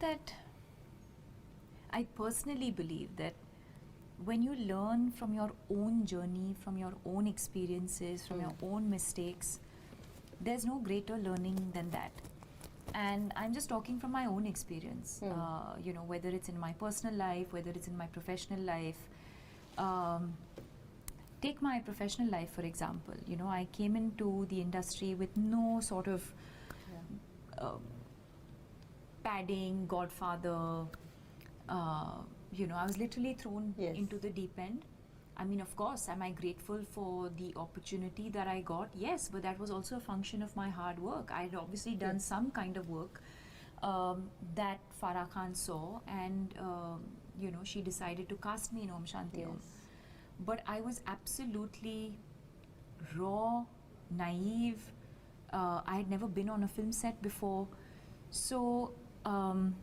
that I personally believe that when you learn from your own journey, from your own experiences, from your own mistakes, there's no greater learning than that. And I'm just talking from my own experience, whether it's in my personal life, whether it's in my professional life. Take my professional life, for example. I came into the industry with no sort of padding, godfather. I was literally thrown into the deep end. I mean, of course, am I grateful for the opportunity that I got? Yes, but that was also a function of my hard work. I had obviously done some kind of work that Farah Khan saw, and she decided to cast me in Om Shanti Om. But I was absolutely raw, naive. I had never been on a film set before. So, and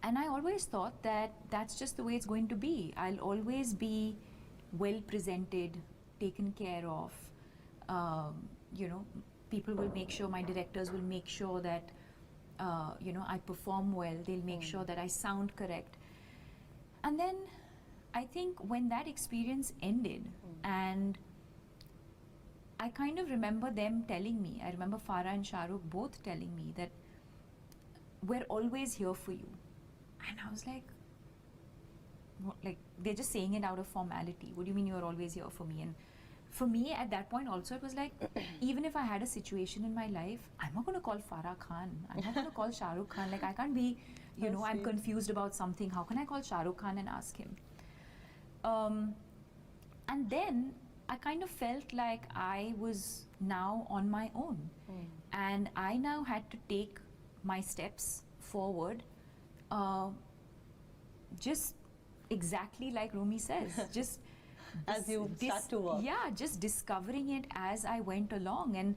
I always thought that that's just the way it's going to be. I'll always be well presented, taken care of. People will make sure, my directors will make sure that, I perform well. They'll make sure that I sound correct. And then I think when that experience ended, and I kind of remember them telling me, I remember Farah and Shah Rukh both telling me that we're always here for you. And I was like, they're just saying it out of formality. What do you mean you're always here for me? And for me at that point also, it was like, even if I had a situation in my life, I'm not going to call Farah Khan. I'm not going to call Shah Rukh Khan. I can't be, I'm confused about something. How can I call Shah Rukh Khan and ask him? And then I kind of felt like I was now on my own. And I now had to take my steps forward, just exactly like Rumi says, just as you start to work. Yeah, just discovering it as I went along. And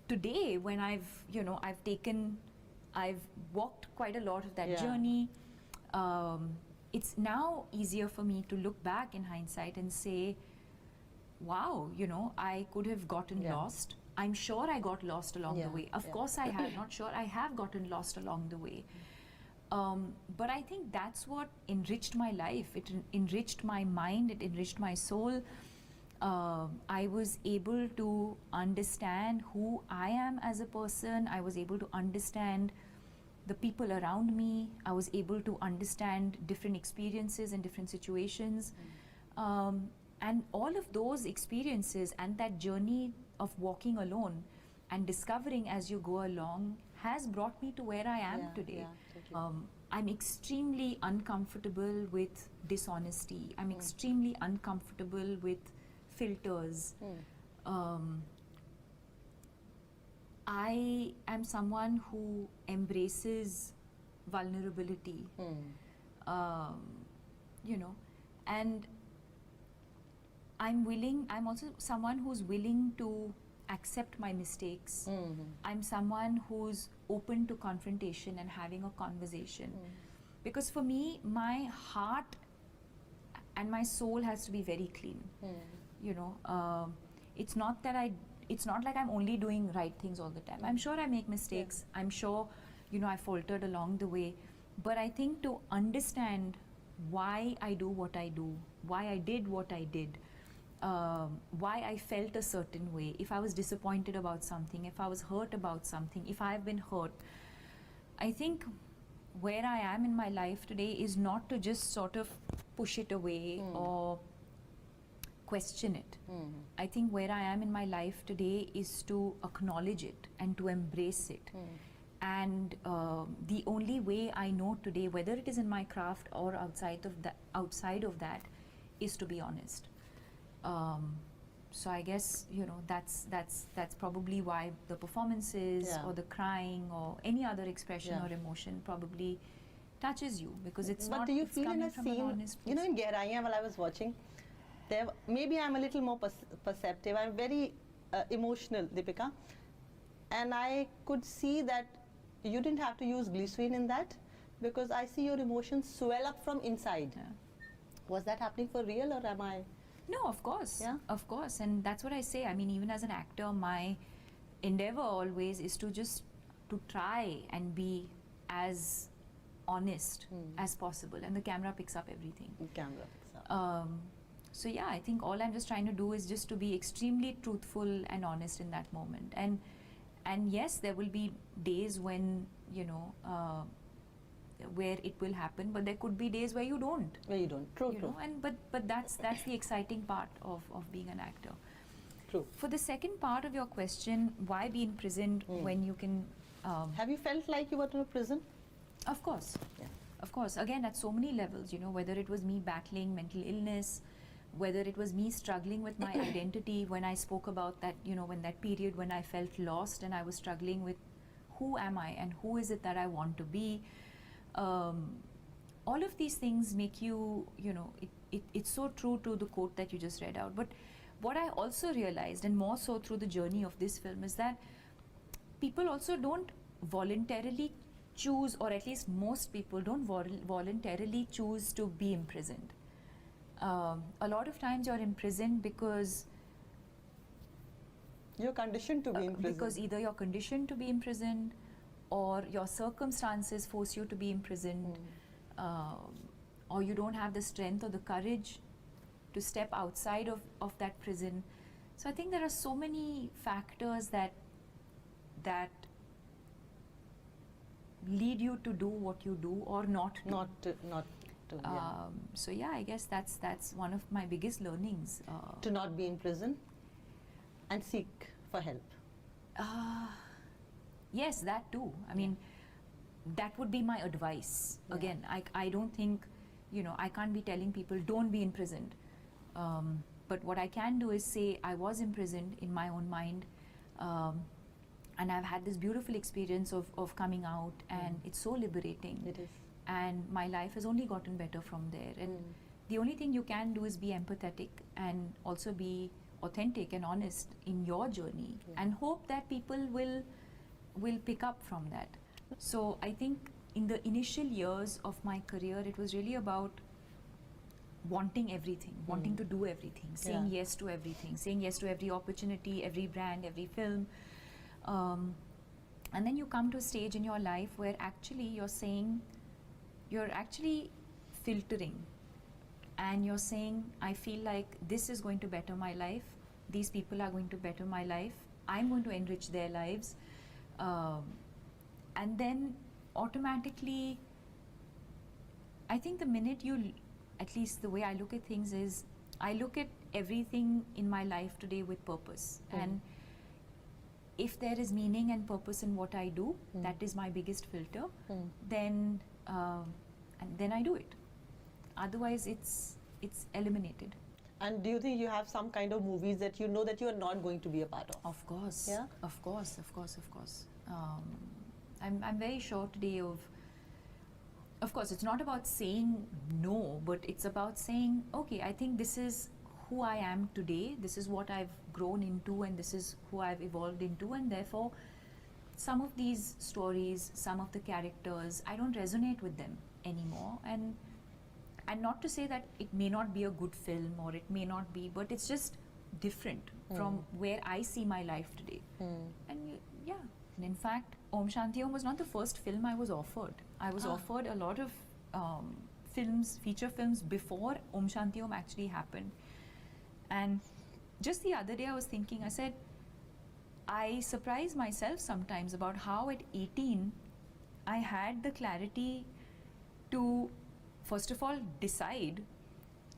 today, when I've walked quite a lot of that journey, it's now easier for me to look back in hindsight and say, wow, I could have gotten lost. I'm sure I got lost along the way. Of course I have. Not sure, I have gotten lost along the way. But I think that's what enriched my life. It enriched my mind. It enriched my soul. I was able to understand who I am as a person. I was able to understand the people around me. I was able to understand different experiences and different situations. And all of those experiences and that journey of walking alone and discovering as you go along has brought me to where I am today. Totally. I'm extremely uncomfortable with dishonesty. I'm extremely uncomfortable with filters. I am someone who embraces vulnerability, and I'm also someone who's willing to accept my mistakes. I'm someone who's open to confrontation and having a conversation. Because for me, my heart and my soul has to be very clean. It's not like I'm only doing right things all the time. I'm sure I make mistakes. I'm sure, I faltered along the way. But I think to understand why I do what I do, why I did what I did, why I felt a certain way, if I was disappointed about something, if I was hurt about something, if I've been hurt. I think where I am in my life today is not to just sort of push it away or question it. I think where I am in my life today is to acknowledge it and to embrace it. And the only way I know today, whether it is in my craft or outside of that, is to be honest. So I guess that's probably why the performances or the crying or any other expression or emotion probably touches you, because it's but not. Do you it's feel in a from an scene? honest place. In Gehraiyaan, while I was watching, maybe I'm a little more perceptive. I'm very emotional, Deepika, and I could see that you didn't have to use glycerin in that, because I see your emotions swell up from inside. Was that happening for real, or am I? No, of course. Of course. And that's what I say. I mean, even as an actor, my endeavor always is to try and be as honest as possible, and the camera picks up everything. Camera picks up. So yeah, I think all I'm just trying to do is just to be extremely truthful and honest in that moment. And yes, there will be days when, you know, where it will happen, but there could be days where you don't. Where you don't. True, You true. know, and but that's the exciting part of being an actor. True. For the second part of your question, why be imprisoned when you can? Have you felt like you were in a prison? Of course. Yeah. Of course, again, at so many levels, you know, whether it was me battling mental illness, whether it was me struggling with my identity when I spoke about that, you know, when that period when I felt lost and I was struggling with who am I and who is it that I want to be. All of these things make you, you know, it's so true to the quote that you just read out. But what I also realized, and more so through the journey of this film, is that people also don't voluntarily choose, or at least most people don't voluntarily choose to be imprisoned. A lot of times you're imprisoned because You're conditioned to be in prison. because either you're conditioned to be imprisoned, or your circumstances force you to be imprisoned, or you don't have the strength or the courage to step outside of that prison. So I think there are so many factors that lead you to do what you do or not do. Not to, yeah. So yeah, I guess that's one of my biggest learnings. To not be in prison and seek for help. Yes, that too. I mean, that would be my advice. Yeah. Again, I don't think, you know, I can't be telling people don't be imprisoned. But what I can do is say I was imprisoned in my own mind, and I've had this beautiful experience of coming out, and it's so liberating. It is. And my life has only gotten better from there. And the only thing you can do is be empathetic and also be authentic and honest in your journey, and hope that people will pick up from that. So I think in the initial years of my career, it was really about wanting everything, wanting to do everything, saying yes to everything, saying yes to every opportunity, every brand, every film. And then you come to a stage in your life where actually you're actually filtering, and you're saying, I feel like this is going to better my life, these people are going to better my life, I'm going to enrich their lives. And then automatically, I think the minute at least the way I look at things is, I look at everything in my life today with purpose. And if there is meaning and purpose in what I do, that is my biggest filter, then I do it. Otherwise, it's eliminated. And do you think you have some kind of movies that you know that you are not going to be a part of? Of course. Yeah? Of course. I'm very sure today of course, it's not about saying no, but it's about saying, okay, I think this is who I am today, this is what I've grown into, and this is who I've evolved into, and therefore some of these stories, some of the characters, I don't resonate with them anymore. And not to say that it may not be a good film, or it may not be, but it's just different from where I see my life today. And and in fact, Om Shanti Om was not the first film I was offered. I was offered a lot of films, feature films, before Om Shanti Om actually happened. And just the other day I was thinking, I said, I surprise myself sometimes about how at 18 I had the clarity to, first of all, decide,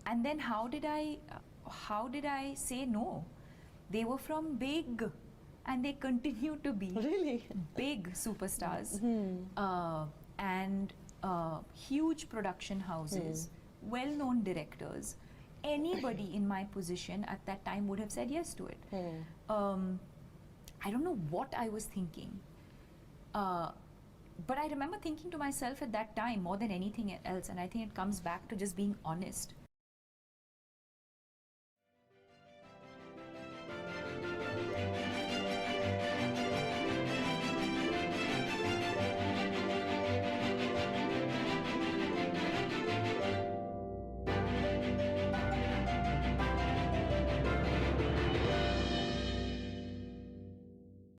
and then how did I say no? They were from big, and they continue to be Really? big superstars, and huge production houses, well-known directors. Anybody in my position at that time would have said yes to it. I don't know what I was thinking, but I remember thinking to myself at that time, more than anything else, and I think it comes back to just being honest.